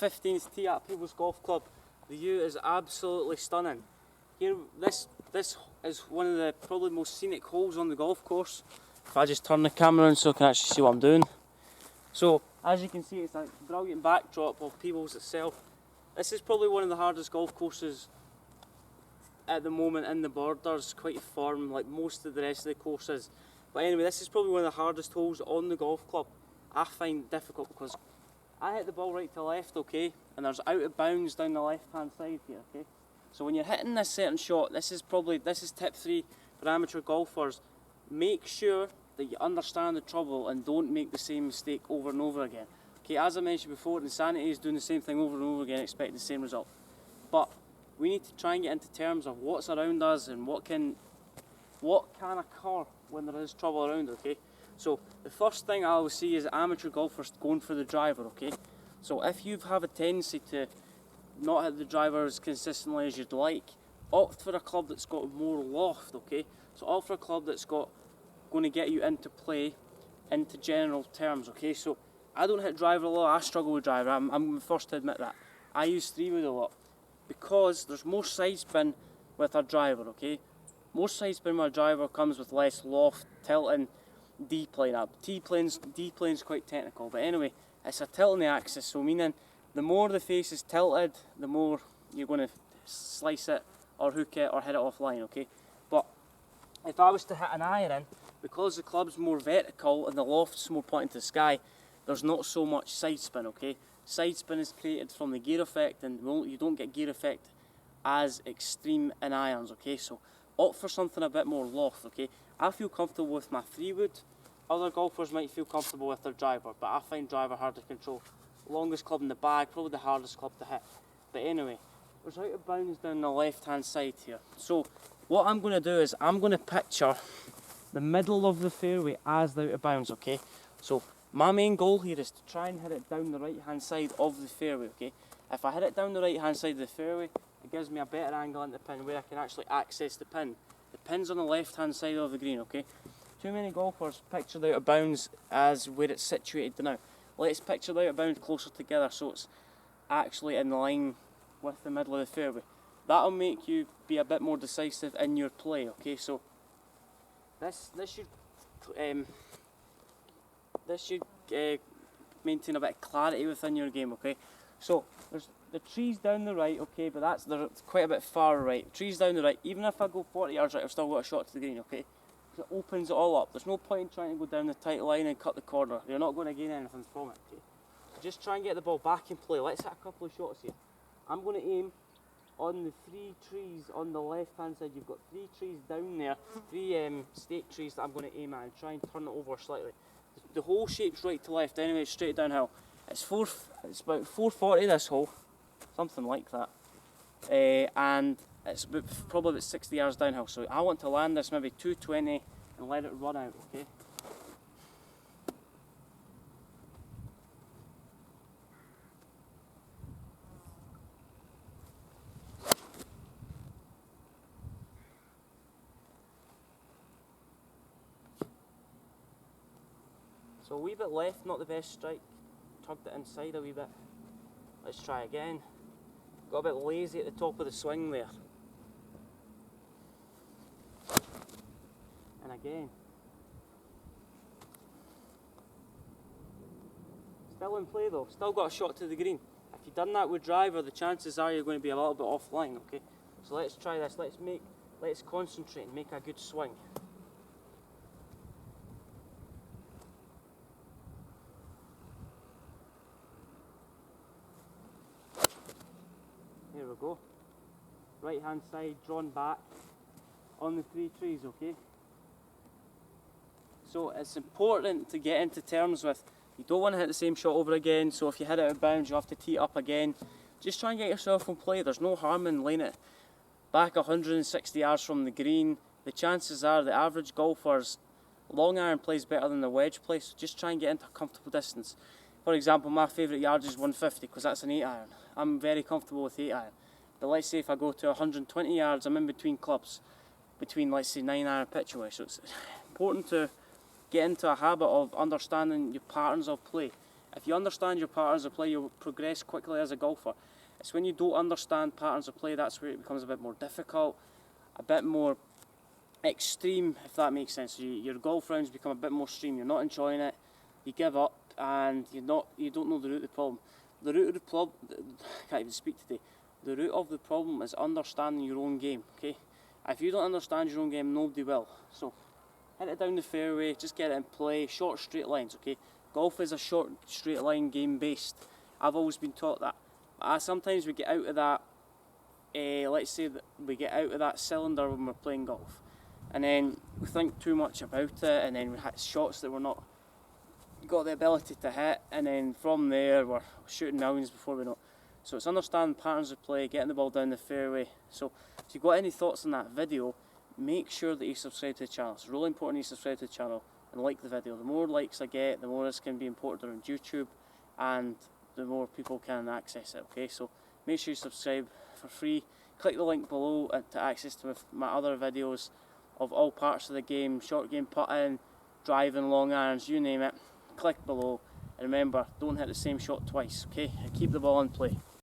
15th tee at People's Golf Club. The view is absolutely stunning. Here, this is one of the probably most scenic holes on the golf course. If I just turn the camera on so I can actually see what I'm doing. So, as you can see, it's a brilliant backdrop of People's itself. This is probably one of the hardest golf courses at the moment in the Borders, quite firm like most of the rest of the courses. But anyway, this is probably one of the hardest holes on the golf club. I find difficult because I hit the ball right to left, okay, and there's out of bounds down the left hand side here, okay. So when you're hitting this certain shot, this is tip 3 for amateur golfers. Make sure that you understand the trouble and don't make the same mistake over and over again. Okay, as I mentioned before, insanity is doing the same thing over and over again, expecting the same result. But we need to try and get into terms of what's around us and what can occur when there is trouble around, okay? So the first thing I always see is amateur golfers going for the driver, okay? So if you have a tendency to not hit the driver as consistently as you'd like, opt for a club that's got more loft, okay? So opt for a club that's going to get you into play, into general terms, okay? So I don't hit driver a lot, I struggle with driver, I'm the first to admit that. I use 3-wood a lot because there's more side spin with a driver, okay? More side spin with a driver comes with less loft, tilting, D-plane up. D-plane's quite technical, but anyway, it's a tilt on the axis, so meaning the more the face is tilted, the more you're going to slice it or hook it or hit it offline, okay? But if I was to hit an iron, because the club's more vertical and the loft's more pointing to the sky, there's not so much side spin, okay? Side spin is created from the gear effect, and you don't get gear effect as extreme in irons, okay? So opt for something a bit more loft, okay? I feel comfortable with my 3-wood. Other golfers might feel comfortable with their driver, but I find driver hard to control. Longest club in the bag, probably the hardest club to hit. But anyway, there's out of bounds down the left hand side here. So what I'm going to do is I'm going to picture the middle of the fairway as the out of bounds, okay? So my main goal here is to try and hit it down the right hand side of the fairway, okay? If I hit it down the right hand side of the fairway, it gives me a better angle into the pin where I can actually access the pin. The pin's on the left hand side of the green, okay? Too many golfers picture the out of bounds as where it's situated now. Let's picture the out of bounds closer together so it's actually in line with the middle of the fairway. That'll make you be a bit more decisive in your play, okay? So this should maintain a bit of clarity within your game, okay? So there's the trees down the right, okay, but they're quite a bit far right. Trees down the right, even if I go 40 yards right, I've still got a shot to the green, okay? It opens it all up. There's no point in trying to go down the tight line and cut the corner. You're not going to gain anything from it, okay? So just try and get the ball back in play. Let's hit a couple of shots here. I'm going to aim on the 3 trees on the left hand side. You've got 3 trees down there, 3 stake trees that I'm going to aim at and try and turn it over slightly. The whole shape's right to left anyway, straight downhill. It's about 440 this hole, something like that, and it's probably about 60 yards downhill. So I want to land this maybe 220 and let it run out, okay? So a wee bit left, not the best strike. Tugged it inside a wee bit. Let's try again. Got a bit lazy at the top of the swing there. And again. Still in play though, still got a shot to the green. If you've done that with driver, the chances are you're going to be a little bit offline, okay? So let's try this, let's concentrate and make a good swing. Here we go. Right hand side drawn back on the 3 trees, okay? So it's important to get into terms with, you don't want to hit the same shot over again, so if you hit it out of bounds you have to tee it up again. Just try and get yourself in play. There's no harm in laying it back 160 yards from the green. The chances are the average golfer's long iron plays better than the wedge play, so just try and get into a comfortable distance. For example, my favourite yardage is 150 because that's an 8 iron. I'm very comfortable with 8 iron. But let's say if I go to 120 yards, I'm in between clubs, between let's say 9 iron pitch away. So it's important to get into a habit of understanding your patterns of play. If you understand your patterns of play, you'll progress quickly as a golfer. It's when you don't understand patterns of play, that's where it becomes a bit more difficult, a bit more extreme, if that makes sense. Your golf rounds become a bit more extreme, you're not enjoying it, you give up, and you don't know the root of the problem. The root of the problem, I can't even speak today, the root of the problem is understanding your own game, okay? If you don't understand your own game, nobody will. So, hit it down the fairway, just get it in play, short straight lines, okay? Golf is a short straight line game based. I've always been taught that. Sometimes we get out of that, let's say that we get out of that cylinder when we're playing golf. And then we think too much about it, and then we hit shots that we're not got the ability to hit, and then from there we're shooting millions before we know it. So it's understanding patterns of play, getting the ball down the fairway. So if you've got any thoughts on that video, make sure that you subscribe to the channel. It's really important you subscribe to the channel and like the video. The more likes I get, the more this can be imported on YouTube, and the more people can access it, okay? So make sure you subscribe for free. Click the link below to access to my other videos of all parts of the game, short game putting, driving, long irons, you name it. Click below, and remember, don't hit the same shot twice, okay? And keep the ball in play.